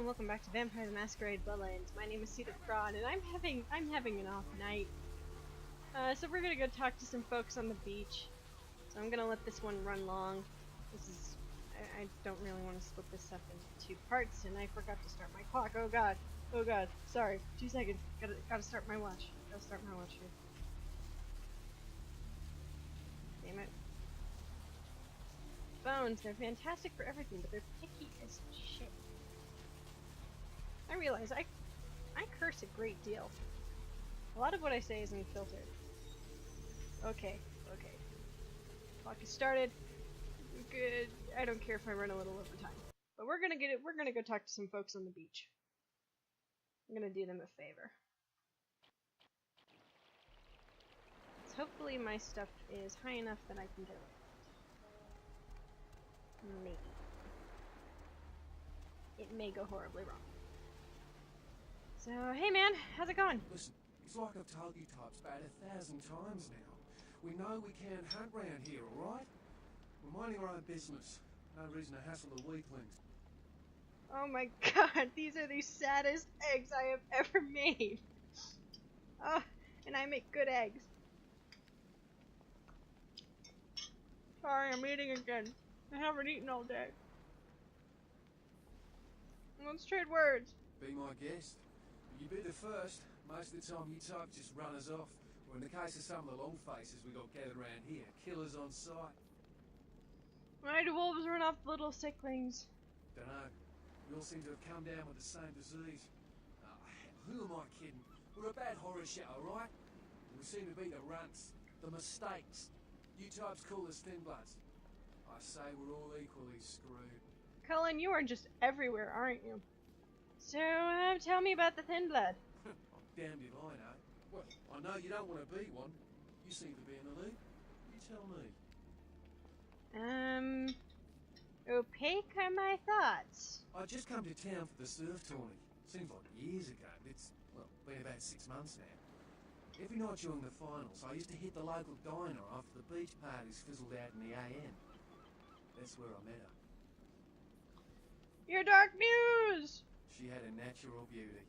and welcome back to Vampire the Masquerade Bloodlines. My name is c.theprawn, and I'm having an off night. So we're gonna go talk to some folks on the beach. So I'm gonna let this one run long. I don't really want to split this up into 2 parts, and I forgot to start my clock. Oh god, sorry. 2 seconds. Gotta start my watch. Gotta start my watch here. Damn it. Phones, they're fantastic for everything, but they're picky as shit. I realize I curse a great deal. A lot of what I say is unfiltered. Okay. Clock is started. Good. I don't care if I run a little over time. But we're gonna go talk to some folks on the beach. I'm gonna do them a favor. So hopefully my stuff is high enough that I can get away with it. Maybe. It may go horribly wrong. So, hey man, how's it going? Listen, it's like I've told you types about 1,000 times now. We know we can't hunt round here, alright? We're minding our own business. No reason to hassle the weaklings. Oh my god, these are the saddest eggs I have ever made. Oh, and I make good eggs. Sorry, I'm eating again. I haven't eaten all day. Let's trade words. Be my guest. You be the first. Most of the time you types just run us off. Or in the case of some of the long faces we got gathered around here, killers on sight. Why do wolves run off little sicklings? Dunno. We all seem to have come down with the same disease. Who am I kidding? We're a bad horror show, alright? We seem to be the runts, the mistakes. You types call us thin bloods. I say we're all equally screwed. Cullen, you are just everywhere, aren't you? So, tell me about the thin blood. I'm damned if I know. Well, I know you don't want to be one. You seem to be in the lead. You tell me. Opaque are my thoughts. I just come to town for the surf tourney. Seems like years ago, but it's, well, been about 6 months now. Every night during the finals, I used to hit the local diner after the beach parties fizzled out in the AM. That's where I met her. Your dark news! She had a natural beauty.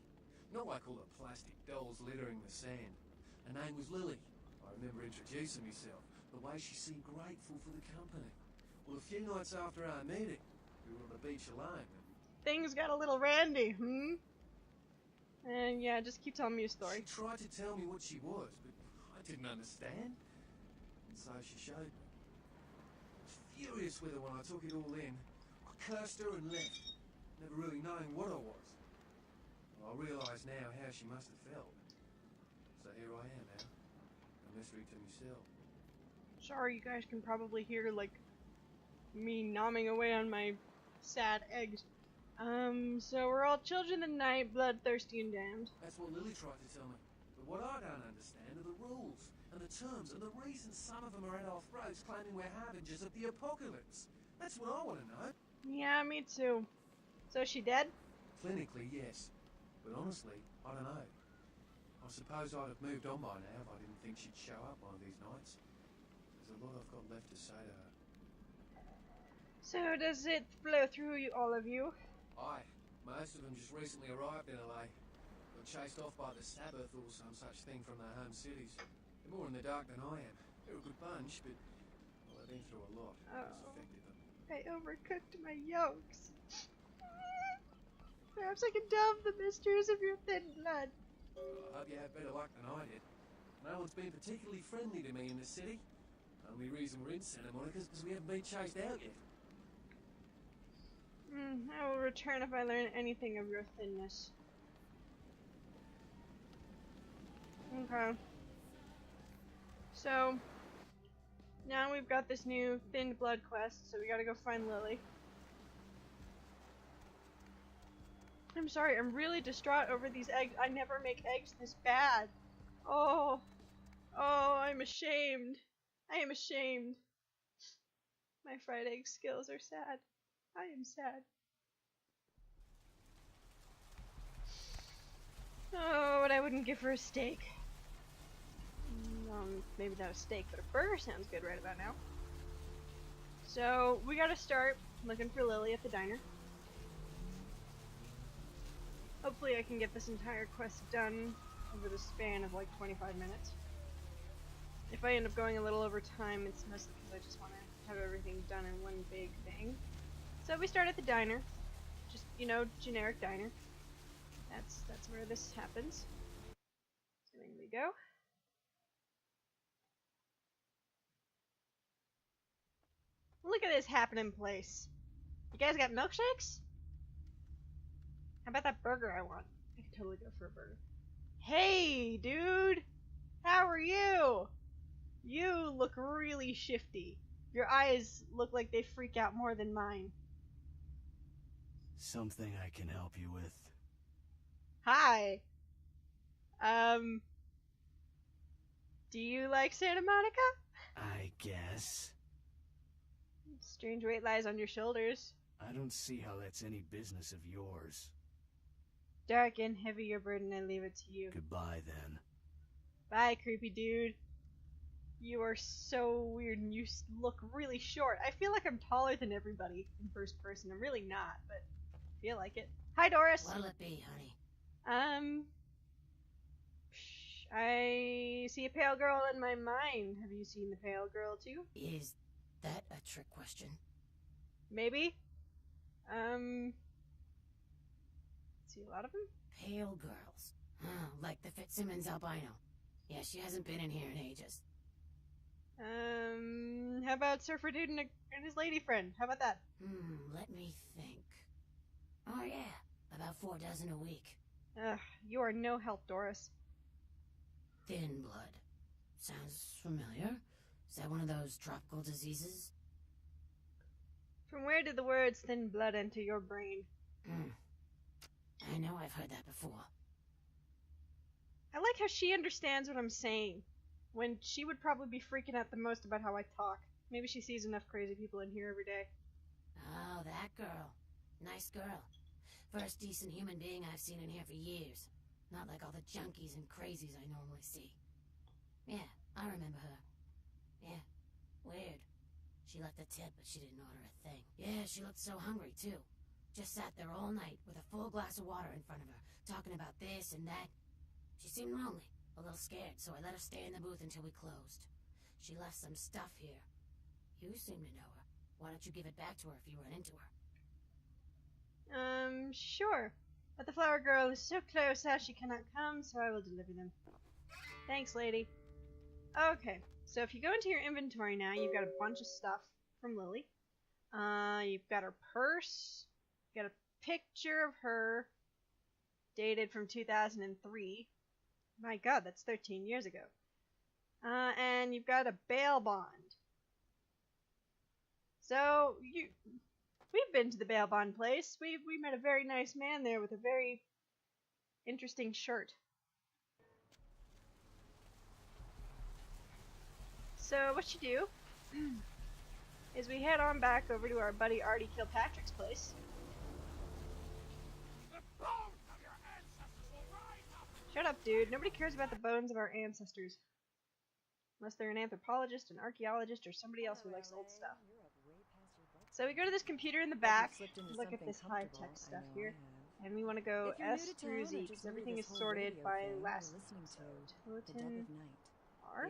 Not like all the plastic dolls littering the sand. Her name was Lily. I remember introducing myself. The way she seemed grateful for the company. Well, a few nights after our meeting, we were on the beach alone. Things got a little randy, And yeah, just keep telling me your story. She tried to tell me what she was, but I didn't understand. And so she showed me. I was furious with her when I took it all in. I cursed her and left, never really knowing what I was. Well, I realise now how she must have felt. So here I am now, a mystery to myself. Sorry, you guys can probably hear, like, me nomming away on my sad eggs. So we're all children of the night, bloodthirsty and damned. That's what Lily tried to tell me. But what I don't understand are the rules, and the terms, and the reasons some of them are at our throats claiming we're harbingers of the apocalypse. That's what I want to know. Yeah, me too. So is she dead? Clinically, yes. But honestly, I don't know. I suppose I'd have moved on by now if I didn't think she'd show up one of these nights. There's a lot I've got left to say to her. So does it flow through you, all of you? Aye. Most of them just recently arrived in LA. Got chased off by the Sabbath or some such thing from their home cities. They're more in the dark than I am. They're a good bunch, but well, they've been through a lot. It's affected them. I overcooked my yolks. Perhaps I can delve the mysteries of your thin blood. Well, I hope you have better luck than I did. No one's been particularly friendly to me in the city. Only reason we're in Santa Monica is because we haven't been chased out yet. I will return if I learn anything of your thinness. Okay. So, now we've got this new thin blood quest, so we gotta go find Lily. I'm sorry, I'm really distraught over these eggs. I never make eggs this bad. Oh, I'm ashamed. I am ashamed. My fried egg skills are sad. I am sad. Oh, what I wouldn't give for a steak. Maybe not a steak, but a burger sounds good right about now. So, we gotta start looking for Lily at the diner. hopefully I can get this entire quest done over the span of like 25 minutes. If I end up going a little over time, it's mostly because I just want to have everything done in one big thing. So we start at the diner. Just, you know, generic diner. That's where this happens. So in we go. Look at this happening place. You guys got milkshakes? How about that burger I want? I could totally go for a burger. Hey, dude! How are you? You look really shifty. Your eyes look like they freak out more than mine. Something I can help you with? Hi. Do you like Santa Monica? I guess. Strange weight lies on your shoulders. I don't see how that's any business of yours. Dark and heavy your burden, I leave it to you. Goodbye, then. Bye, creepy dude. You are so weird and you look really short. I feel like I'm taller than everybody in first person. I'm really not, but I feel like it. Hi, Doris. What'll it be, honey? I see a pale girl in my mind. Have you seen the pale girl too? Is that a trick question? Maybe. See a lot of them? Pale girls. Oh, like the Fitzsimmons albino. Yeah, she hasn't been in here in ages. How about Surfer Dude and his lady friend? How about that? Let me think. Oh yeah, about 4 dozen a week. Ugh, you are no help, Doris. Thin blood. Sounds familiar. Is that one of those tropical diseases? From where did the words thin blood enter your brain? I know I've heard that before. I like how she understands what I'm saying, when she would probably be freaking out the most about how I talk. Maybe she sees enough crazy people in here every day. Oh, that girl. Nice girl. First decent human being I've seen in here for years. Not like all the junkies and crazies I normally see. Yeah, I remember her. Yeah, weird. She left a tip, but she didn't order a thing. Yeah, she looked so hungry, too. Just sat there all night with a full glass of water in front of her, talking about this and that. She seemed lonely, a little scared, so I let her stay in the booth until we closed. She left some stuff here. You seem to know her. Why don't you give it back to her if you run into her? Sure. But the flower girl is so close that she cannot come, so I will deliver them. Thanks, lady. Okay, so if you go into your inventory now, you've got a bunch of stuff from Lily. You've got her purse. You've got a picture of her, dated from 2003. My god, that's 13 years ago. And you've got a bail bond. So, we've been to the bail bond place. We met a very nice man there with a very interesting shirt. So what you do is we head on back over to our buddy Artie Kilpatrick's place. Shut up, dude. Nobody cares about the bones of our ancestors. Unless they're an anthropologist, an archaeologist, or somebody else who likes old stuff. So we go to this computer in the back, look at this high-tech stuff here, and we want to go S through Z, because everything is sorted by last Totem R.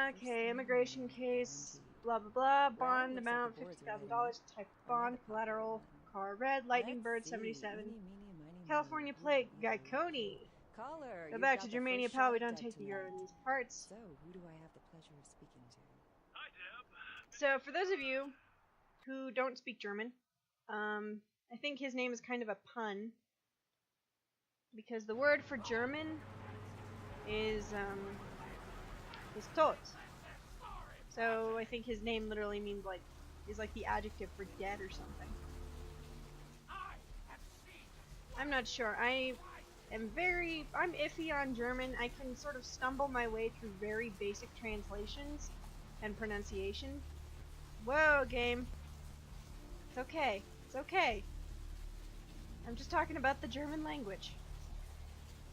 Okay, immigration case, blah blah blah, bond amount $50,000, type bond, collateral, car red, lightning bird 77, California plate, Gaikoni. Go back to Germania, pal, we don't take the euro in these parts. So, who do I have the pleasure of speaking to? So, for those of you who don't speak German, I think his name is kind of a pun, because the word for German is tot. So, I think his name literally means is like the adjective for dead or something. I'm not sure. I'm iffy on German. I can sort of stumble my way through very basic translations and pronunciation. Whoa, game. It's okay. It's okay. I'm just talking about the German language.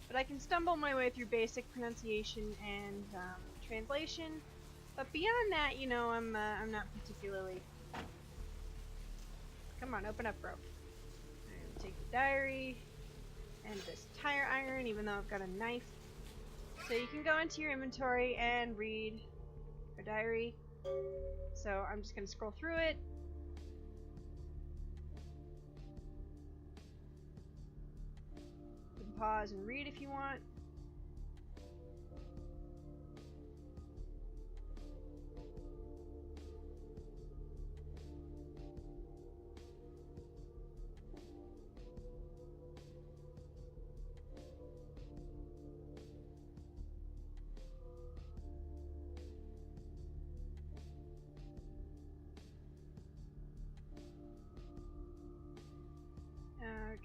But I can stumble my way through basic pronunciation and translation. But beyond that, you know, I'm not particularly... Come on, open up, bro. Take the diary. and this tire iron, even though I've got a knife. So you can go into your inventory and read her diary. So I'm just going to scroll through it. You can pause and read if you want.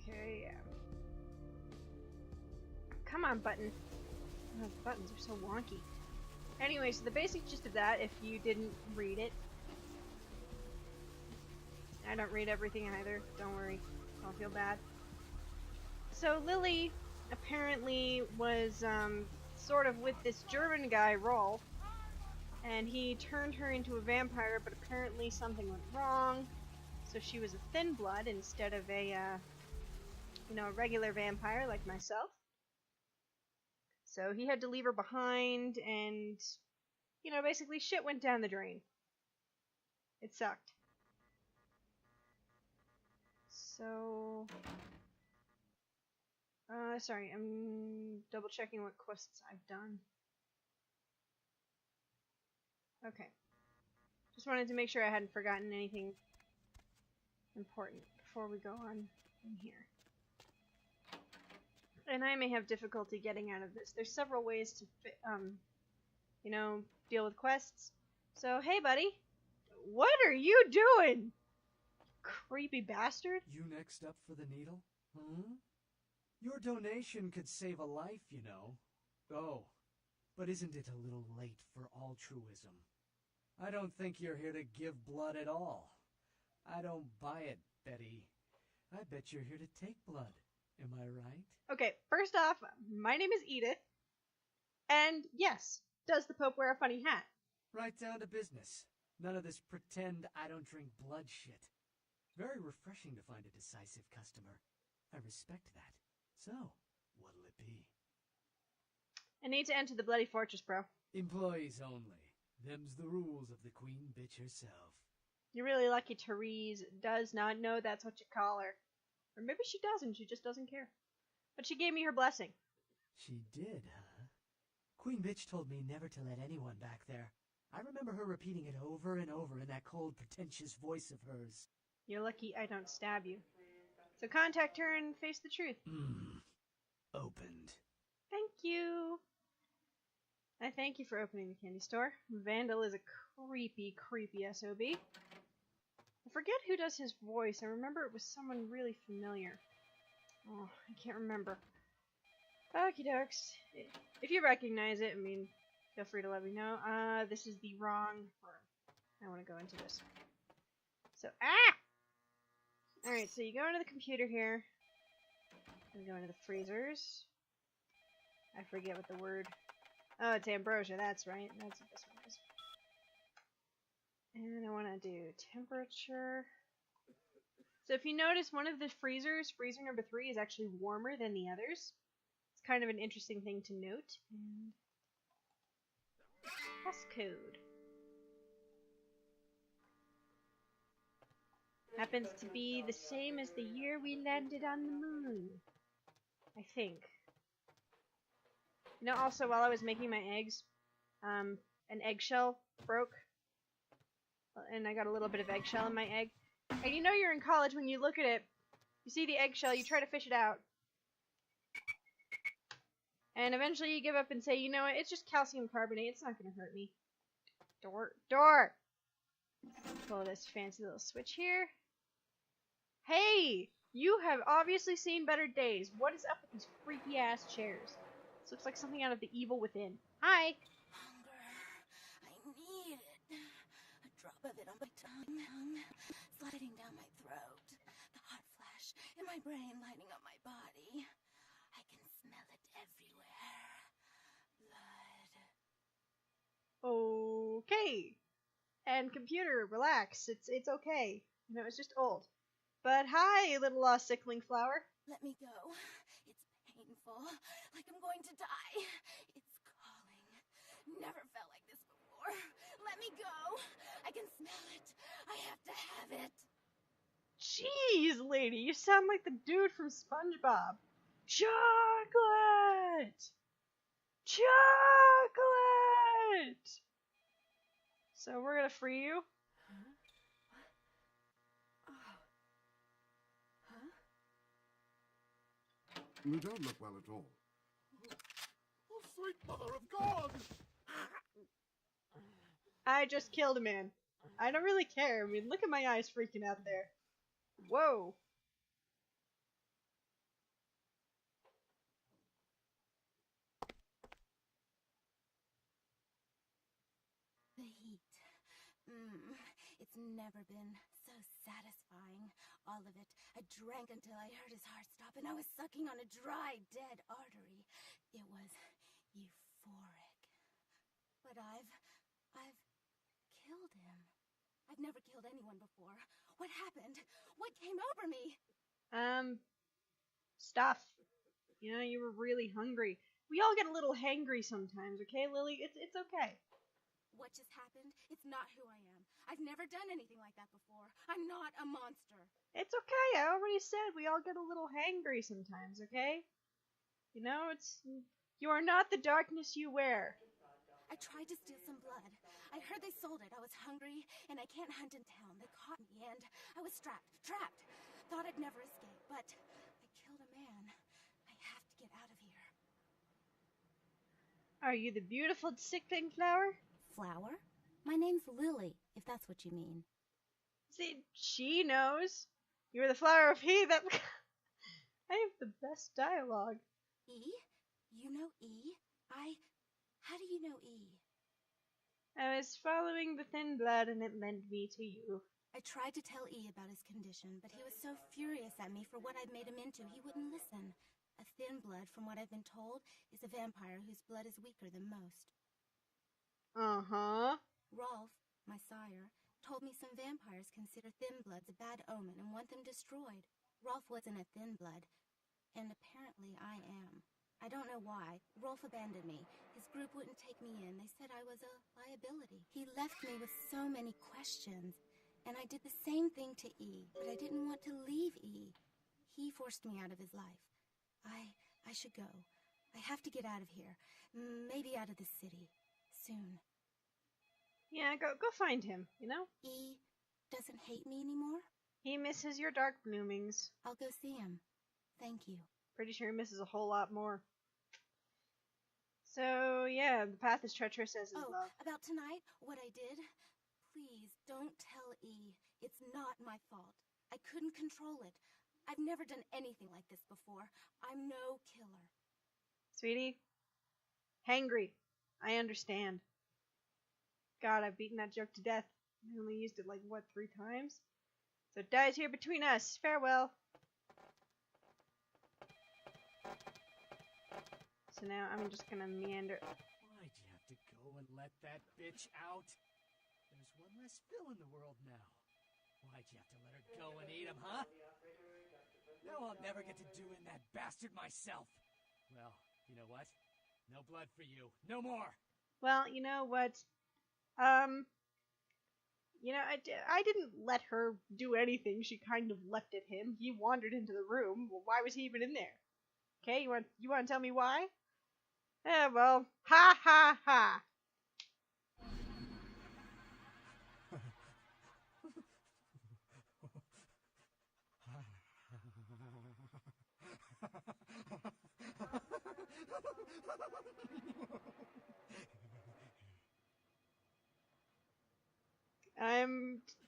Okay, yeah. Come on, button. Oh, the buttons are so wonky. Anyway, so the basic gist of that, if you didn't read it. I don't read everything either, don't worry. Don't feel bad. So Lily apparently was sort of with this German guy, Rolf, and he turned her into a vampire, but apparently something went wrong. So she was a thin blood instead of a, a regular vampire like myself. So he had to leave her behind, and, basically shit went down the drain. It sucked. So, sorry, I'm double checking what quests I've done. Okay. Just wanted to make sure I hadn't forgotten anything important before we go on in here. And I may have difficulty getting out of this. There's several ways to, deal with quests. So, hey, buddy. What are you doing? Creepy bastard. You next up for the needle? Your donation could save a life, you know. Oh, but isn't it a little late for altruism? I don't think you're here to give blood at all. I don't buy it, Betty. I bet you're here to take blood. Am I right? Okay, first off, my name is Edith. And yes, does the Pope wear a funny hat? Right down to business. None of this pretend I don't drink blood shit. Very refreshing to find a decisive customer. I respect that. So, what'll it be? I need to enter the bloody fortress, bro. Employees only. Them's the rules of the queen bitch herself. You're really lucky Therese does not know that's what you call her. Or maybe she doesn't, she just doesn't care. But she gave me her blessing. She did, huh? Queen bitch told me never to let anyone back there. I remember her repeating it over and over in that cold, pretentious voice of hers. You're lucky I don't stab you. So contact her and face the truth. Opened. Thank you. I thank you for opening the candy store. Vandal is a creepy, creepy SOB. I forget who does his voice. I remember it was someone really familiar. Oh, I can't remember. Okie dokes. If you recognize it, feel free to let me know. This is the wrong room. I want to go into this. So, Alright, so you go into the computer here. You go into the freezers. I forget what the word... Oh, it's ambrosia, that's right. That's what this one is. And I want to do temperature. So if you notice, one of the freezers, freezer number 3, is actually warmer than the others. It's kind of an interesting thing to note. And passcode. Happens to be the same as the year we landed on the moon. I think. Also, while I was making my eggs, an eggshell broke. And I got a little bit of eggshell in my egg. And you're in college when you look at it, you see the eggshell, you try to fish it out. And eventually you give up and say, you know what, it's just calcium carbonate, it's not going to hurt me. Door! Pull this fancy little switch here. Hey! You have obviously seen better days. What is up with these freaky ass chairs? This looks like something out of The Evil Within. Hi! Hunger. I need it. A drop of it on my tongue, sliding down my throat. The hot flash in my brain lighting up my body. I can smell it everywhere. Blood. Okay. And computer, relax. It's okay. It's just old. But hi, little sickling flower. Let me go. It's painful, like I'm going to die. It's calling. Never felt like this before. Let me go. I can smell it. I have to have it. Jeez, lady, you sound like the dude from SpongeBob. Chocolate! Chocolate! So we're gonna free you? Huh? What? Oh. Huh? You don't look well at all. Oh, sweet mother of God! I just killed a man. I don't really care. I mean, look at my eyes freaking out there. Whoa. The heat. It's never been so satisfying. All of it. I drank until I heard his heart stop, and I was sucking on a dry, dead artery. It was euphoric. But I've killed him. I've never killed anyone before. What happened? What came over me? Stuff. You know, you were really hungry. We all get a little hangry sometimes, okay, Lily? It's okay. What just happened? It's not who I am. I've never done anything like that before. I'm not a monster. It's okay. I already said we all get a little hangry sometimes, okay? You know, you are not the darkness you wear. I tried to steal some blood. I heard they sold it. I was hungry, and I can't hunt in town. They caught me, and I was trapped. Thought I'd never escape, but I killed a man. I have to get out of here. Are you the beautiful sickling flower? Flower? My name's Lily, if that's what you mean. See, she knows. You're the flower of he that... I have the best dialogue. E? You know E? How do you know E? I was following the thin blood and it led me to you. I tried to tell E about his condition, but he was so furious at me for what I'd made him into, he wouldn't listen. A thin blood, from what I've been told, is a vampire whose blood is weaker than most. Uh-huh. Rolf, my sire, told me some vampires consider thin bloods a bad omen and want them destroyed. Rolf wasn't a thin blood, and apparently I am. I don't know why. Rolf abandoned me. His group wouldn't take me in. They said I was a liability. He left me with so many questions, and I did the same thing to E, but I didn't want to leave E. He forced me out of his life. I should go. I have to get out of here. Maybe out of the city. Soon. Yeah, go find him, you know? E doesn't hate me anymore? He misses your dark bloomings. I'll go see him. Thank you. Pretty sure he misses a whole lot more. So, yeah, the path is treacherous as is love. About tonight, what I did? Please, don't tell E. It's not my fault. I couldn't control it. I've never done anything like this before. I'm no killer. Sweetie, hangry. I understand. God, I've beaten that joke to death. I only used it like, what, 3 times? So it dies here between us. Farewell. So now I'm just gonna meander. Why'd you have to go and let that bitch out? There's one less Phil in the world now. Why'd you have to let her go and eat him, huh? Now I'll never get to do in that bastard myself. Well, you know what? No blood for you. No more! Well, you know what? You know, I didn't let her do anything. She kind of left at him. He wandered into the room. Well, why was he even in there? Okay, you want to tell me why? Eh, well, ha ha ha.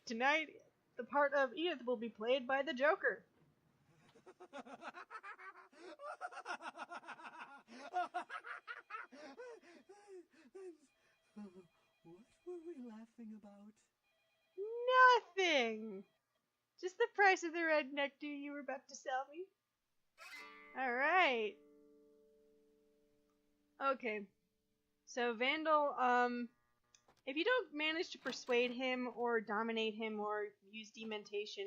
Tonight, the part of Edith will be played by the Joker. What were we laughing about? Nothing! Just the price of the red nectar you were about to sell me. Alright. Okay. So Vandal, if you don't manage to persuade him or dominate him or use dementation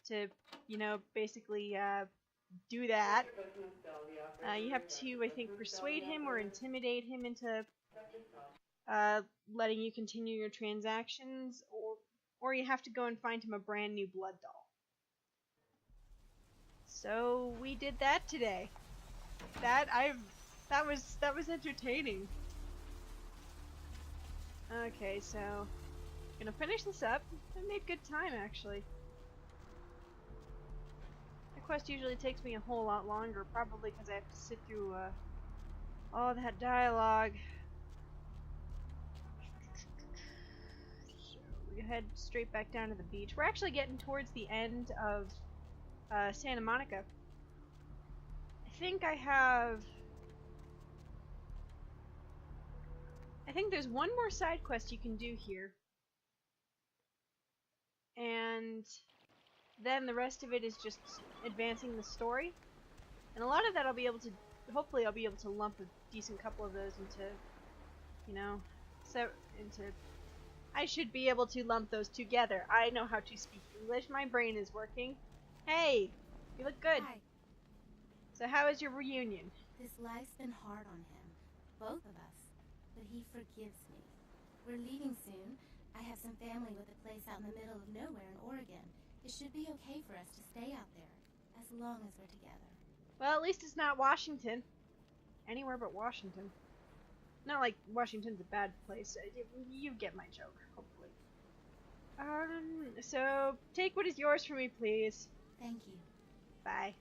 to, you know, basically do that. You have to, I think, persuade him or intimidate him into letting you continue your transactions, or you have to go and find him a brand new blood doll. So we did that today. That was entertaining. Okay, so gonna finish this up. I made good time actually. The quest usually takes me a whole lot longer, probably because I have to sit through all that dialogue. So we head straight back down to the beach. We're actually getting towards the end of Santa Monica. I think there's one more side quest you can do here. And then the rest of it is just advancing the story. And a lot of that hopefully I'll be able to lump a decent couple of those into, you know, I should be able to lump those together. I know how to speak English. My brain is working. Hey, you look good. Hi. So how is your reunion? This life's been hard on him. Both of us. But he forgives me. We're leaving soon. I have some family with a place out in the middle of nowhere in Oregon. It should be okay for us to stay out there, as long as we're together. Well, at least it's not Washington. Anywhere but Washington. Not like Washington's a bad place. You get my joke, hopefully. So take what is yours for me, please. Thank you. Bye.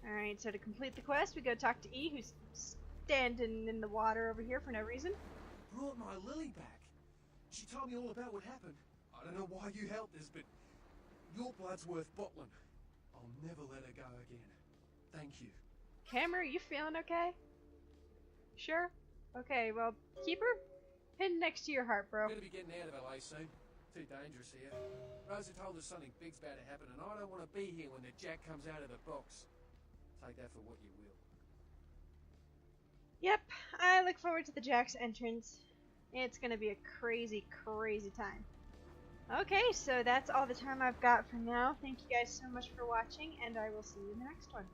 Alright, so to complete the quest, we go talk to E, who's standing in the water over here for no reason. Brought my Lily back. She told me all about what happened. I don't know why you helped us, but your blood's worth bottling. I'll never let her go again. Thank you. Cameron, you feeling okay? Sure? Okay, well, keep her pinned next to your heart, bro. We're gonna be getting out of LA soon. Too dangerous here. Rosa told us something big's about to happen, and I don't want to be here when the Jack comes out of the box. Take that for what you will. Yep, I look forward to the Jack's entrance. It's gonna be a crazy, crazy time. Okay, so that's all the time I've got for now. Thank you guys so much for watching, and I will see you in the next one.